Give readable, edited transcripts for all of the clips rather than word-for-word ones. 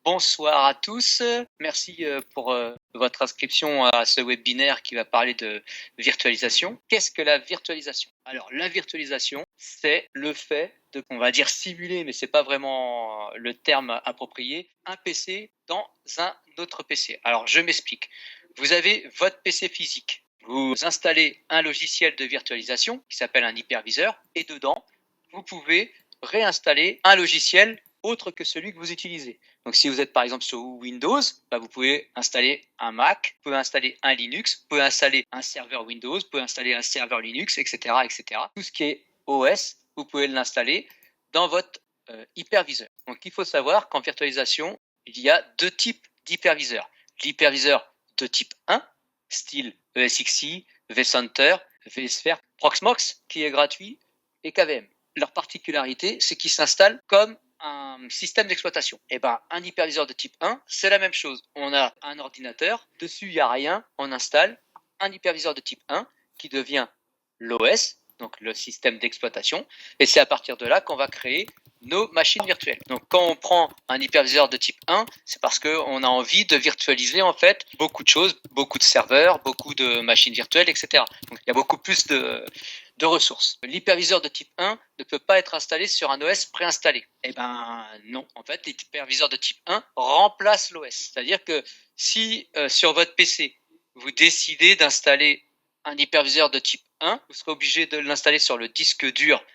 Bonsoir à tous. Merci pour votre inscription à ce webinaire qui va parler de virtualisation. Qu'est-ce que la virtualisation? Alors, la virtualisation, c'est le fait de, on va dire simuler, mais c'est pas vraiment le terme approprié, un PC dans un autre PC. Alors, je m'explique. Vous avez votre PC physique. Vous installez un logiciel de virtualisation qui s'appelle un hyperviseur et dedans, vous pouvez réinstaller un logiciel autre que celui que vous utilisez. Donc, si vous êtes par exemple sur Windows, vous pouvez installer un Mac, vous pouvez installer un Linux, vous pouvez installer un serveur Windows, vous pouvez installer un serveur Linux, etc., etc. Tout ce qui est OS, vous pouvez l'installer dans votre hyperviseur. Donc, il faut savoir qu'en virtualisation, il y a deux types d'hyperviseurs. L'hyperviseur de type 1, style ESXi, vCenter, vSphere, Proxmox, qui est gratuit, et KVM. Leur particularité, c'est qu'ils s'installent comme un système d'exploitation. Et un hyperviseur de type 1, c'est la même chose. On a un ordinateur, dessus il n'y a rien, on installe un hyperviseur de type 1 qui devient l'OS, donc le système d'exploitation, et c'est à partir de là qu'on va créer nos machines virtuelles. Donc quand on prend un hyperviseur de type 1, c'est parce qu'on a envie de virtualiser en fait beaucoup de choses, beaucoup de serveurs, beaucoup de machines virtuelles, etc. Donc il y a beaucoup plus de ressources. L'hyperviseur de type 1 ne peut pas être installé sur un OS préinstallé. Non, en fait l'hyperviseur de type 1 remplace l'OS. C'est-à-dire que si sur votre PC vous décidez d'installer un hyperviseur de type 1, vous serez obligé de l'installer sur le disque dur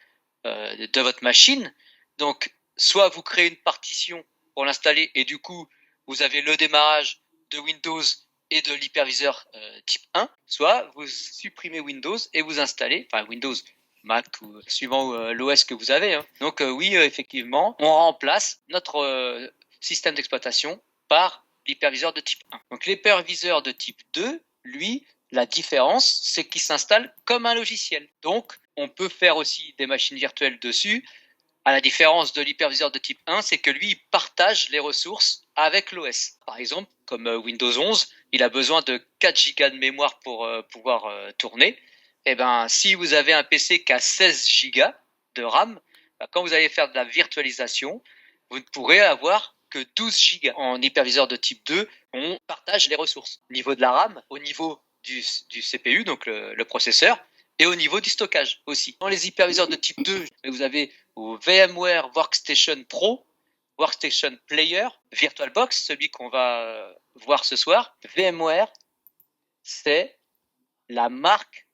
de votre machine. Donc, soit vous créez une partition pour l'installer et du coup, vous avez le démarrage de Windows et de l'hyperviseur type 1, soit vous supprimez Windows et vous installez, Windows, Mac ou suivant l'OS que vous avez. Donc oui, effectivement, on remplace notre système d'exploitation par l'hyperviseur de type 1. Donc l'hyperviseur de type 2, lui, la différence, c'est qu'il s'installe comme un logiciel. Donc, on peut faire aussi des machines virtuelles dessus. À la différence de l'hyperviseur de type 1, c'est que lui, il partage les ressources avec l'OS. Par exemple, comme Windows 11, il a besoin de 4 Go de mémoire pour pouvoir tourner. Si vous avez un PC qui a 16 Go de RAM, quand vous allez faire de la virtualisation, vous ne pourrez avoir que 12 Go. En hyperviseur de type 2, on partage les ressources. Au niveau de la RAM, au niveau du CPU, donc le processeur, et au niveau du stockage aussi. Dans les hyperviseurs de type 2, vous avez VMware Workstation Pro, Workstation Player, VirtualBox, celui qu'on va voir ce soir. VMware, c'est la marque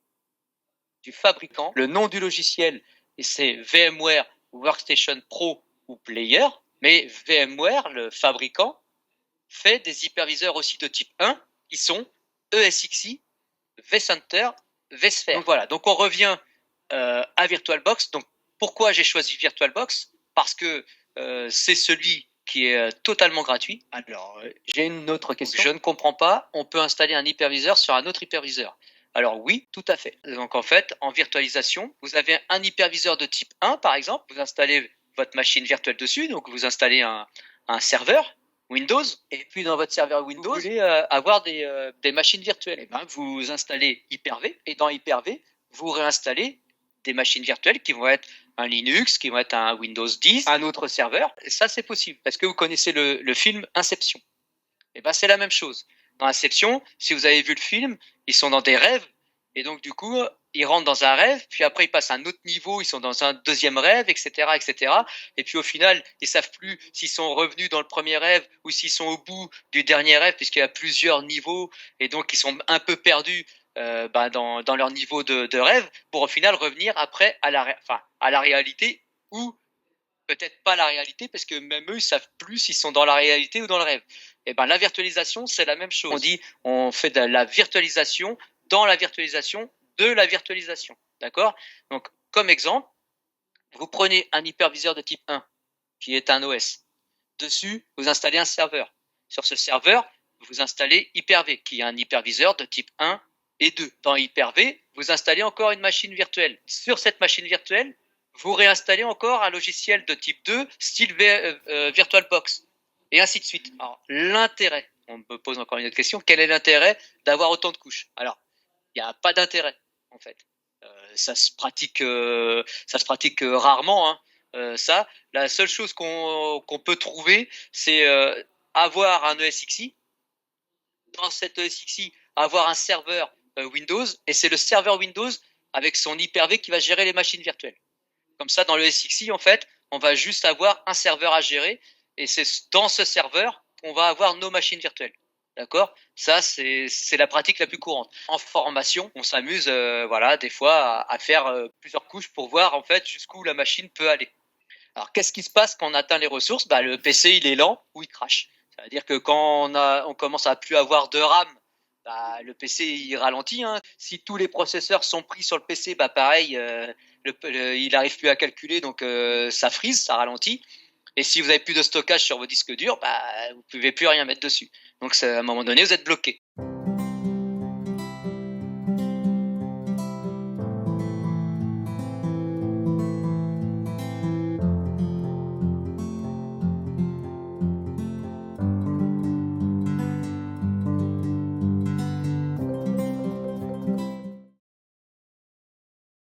du fabricant. Le nom du logiciel, c'est VMware Workstation Pro ou Player, mais VMware, le fabricant, fait des hyperviseurs aussi de type 1 qui sont ESXi, vCenter, vSphere. Donc voilà, donc on revient à VirtualBox. Donc pourquoi j'ai choisi VirtualBox? Parce que c'est celui qui est totalement gratuit. Alors j'ai une autre question. Je ne comprends pas, on peut installer un hyperviseur sur un autre hyperviseur. Alors oui, tout à fait. Donc en fait, en virtualisation, vous avez un hyperviseur de type 1 par exemple, vous installez votre machine virtuelle dessus, donc vous installez un serveur Windows, et puis dans votre serveur Windows, vous voulez avoir des machines virtuelles. Vous installez Hyper-V, et dans Hyper-V, vous réinstallez des machines virtuelles qui vont être un Linux, qui vont être un Windows 10, un autre serveur. Et ça, c'est possible, parce que vous connaissez le film Inception. C'est la même chose. Dans Inception, si vous avez vu le film, ils sont dans des rêves, et donc du coup, ils rentrent dans un rêve, puis après ils passent à un autre niveau, ils sont dans un deuxième rêve, etc., etc. Et puis au final, ils savent plus s'ils sont revenus dans le premier rêve ou s'ils sont au bout du dernier rêve, puisqu'il y a plusieurs niveaux, et donc ils sont un peu perdus dans leur niveau de rêve, pour au final revenir après à la réalité, ou peut-être pas la réalité, parce que même eux, ils savent plus s'ils sont dans la réalité ou dans le rêve. La virtualisation, c'est la même chose. On fait de la virtualisation dans la virtualisation de la virtualisation. D'accord? Donc, comme exemple, vous prenez un hyperviseur de type 1, qui est un OS. Dessus, vous installez un serveur. Sur ce serveur, vous installez Hyper-V, qui est un hyperviseur de type 1 et 2. Dans Hyper-V, vous installez encore une machine virtuelle. Sur cette machine virtuelle, vous réinstallez encore un logiciel de type 2, style VirtualBox, et ainsi de suite. Alors, l'intérêt, on me pose encore une autre question, quel est l'intérêt d'avoir autant de couches? Alors, il n'y a pas d'intérêt, en fait. Ça se pratique rarement, ça. La seule chose qu'on peut trouver, c'est avoir un ESXi, dans cet ESXi, avoir un serveur Windows, et c'est le serveur Windows avec son Hyper-V qui va gérer les machines virtuelles. Comme ça, dans le ESXi, en fait, on va juste avoir un serveur à gérer, et c'est dans ce serveur qu'on va avoir nos machines virtuelles. D'accord? Ça, c'est la pratique la plus courante. En formation, on s'amuse, voilà, des fois à faire plusieurs couches pour voir en fait jusqu'où la machine peut aller. Alors, qu'est-ce qui se passe quand on atteint les ressources? Bah, le PC, il est lent ou il crache. C'est-à-dire que quand on commence à plus avoir de RAM, bah, le PC, il ralentit, hein. Si tous les processeurs sont pris sur le PC, bah, pareil, il n'arrive plus à calculer, donc ça freeze, ça ralentit. Et si vous avez plus de stockage sur vos disques durs, bah, vous pouvez plus rien mettre dessus. Donc, à un moment donné, vous êtes bloqué.